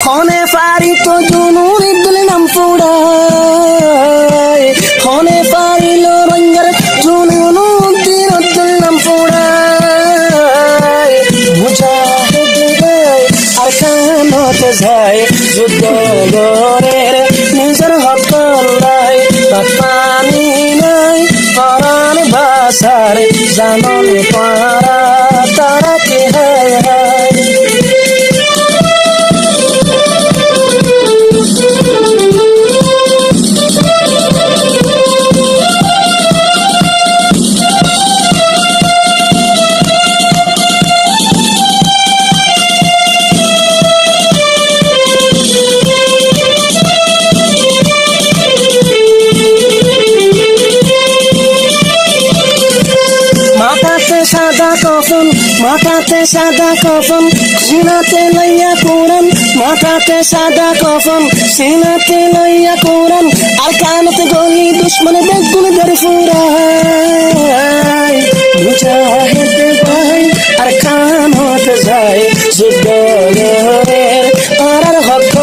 হনে পারি তো জুনুর দিলে নাম পোড়ায় হনে পারিল রঞ্জার জুনুর দিলে নাম পোড়ায় মুজাহিদ গায় আর কানতে যায় যুদ্ধ গরের নিজের হক লাই পানি নাই পরাণ বাসার জানলে পারা তারা কে হায় হায় মাথাতে সাদা কফন সিনাতে লইয়া কোরআন মাথাতে সাদা কফন সিনাতে লইয়া কোরআন আর কানতে গলি দুশ্মনে বেগুনে ধরে ফুরায় মুজাহিদ ভাই আর কানতে যায় যুদ্ধ গরের আর হক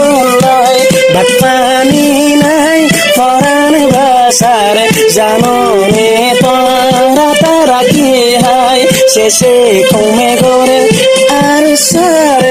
লয় ভাত পানি নাই পরাণ বাসার জাননে তারা তারা কি হায় শেষে কমে গরে আর সার